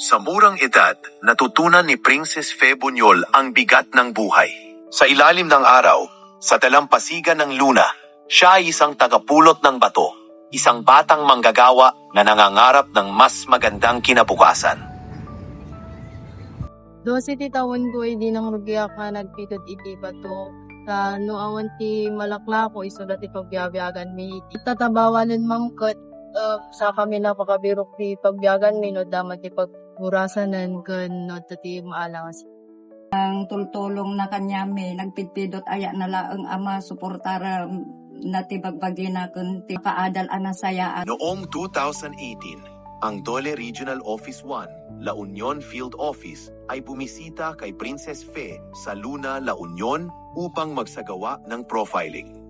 Sa murang edad, natutunan ni Princess Fe Buñol ang bigat ng buhay. Sa ilalim ng araw, sa dalampasigan ng luna, siya ay isang tagapulot ng bato, isang batang manggagawa na nangangarap ng mas magandang kinabukasan. 12 ti taon ko di nang rugya ka nagpitod iti bato. No awan ti malakla ko isulat ti pagbiyagan mi. Tatabawanan mangkat sa kami napakabirok ti pagbiyagan mi no damat ti pagburasanan ken no ti maalangas. Ang tultulong na kanya mi nagpidpidot aya na laeng ama suportara na ti bagbagi na ken ti kaadal anasayaan. Noong 2018, ang Dole Regional Office 1, La Union Field Office, ay bumisita kay Princess Fe sa Luna, La Union upang magsagawa ng profiling.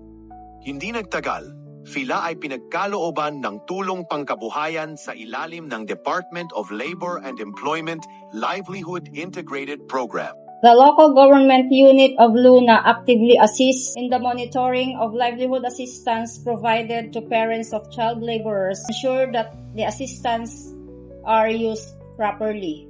Hindi nagtagal, sila ay pinagkalooban ng tulong pangkabuhayan sa ilalim ng Department of Labor and Employment Livelihood Integrated Program. The local government unit of Luna actively assists in the monitoring of livelihood assistance provided to parents of child laborers, ensure that the assistance are used properly.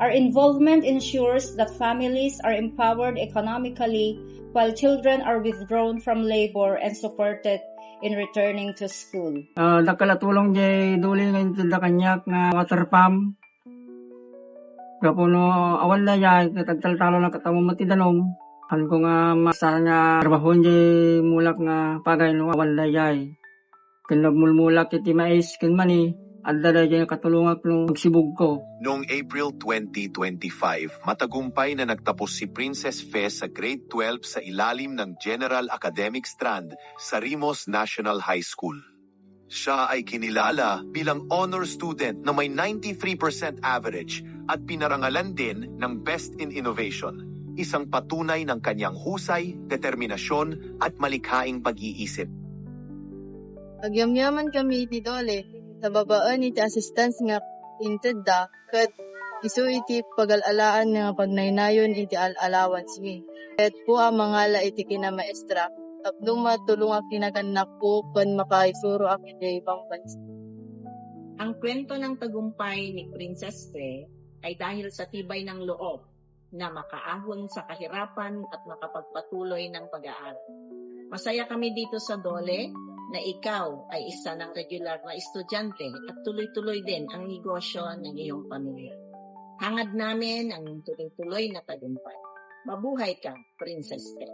Our involvement ensures that families are empowered economically while children are withdrawn from labor and supported in returning to school. Nakalatulong jay duli ngayon sa kanyak na water pump. Kapuno awan na yan, katagtaltalo na katamo matidanom. Ano ko nga masa nga trabahon jay mulak nga pagay no awan na yan. Kanagmulmulak iti mais ken mani, adda na jay katulungak no magsibog ko. Noong April 2025, matagumpay na nagtapos si Princess Fe sa grade 12 sa ilalim ng General Academic Strand sa Rimos National High School. Siya ay kinilala bilang honor student na may 93% average at pinarangalan din ng Best in Innovation, isang patunay ng kanyang husay, determinasyon at malikhaing pag-iisip. Agyamyaman kami iti Dole, sa babaan iti assistance nga inted da, kat isu iti pagalalaan nga pagnaynayon iti allowance mi. Ket po ang mangala iti kinamaestra, tapno matulong ang kinaganak ko kan makaisuro ang iti ibang bansa. Ang kwento ng tagumpay ni Princess Fe ay dahil sa tibay ng loob na makaahon sa kahirapan at makapagpatuloy ng pag-aaral. Masaya kami dito sa Dole na ikaw ay isa ng regular na estudyante at tuloy-tuloy din ang negosyo ng iyong pamilya. Hangad namin ang tuloy-tuloy na tagumpay. Mabuhay ka, Princess Fe.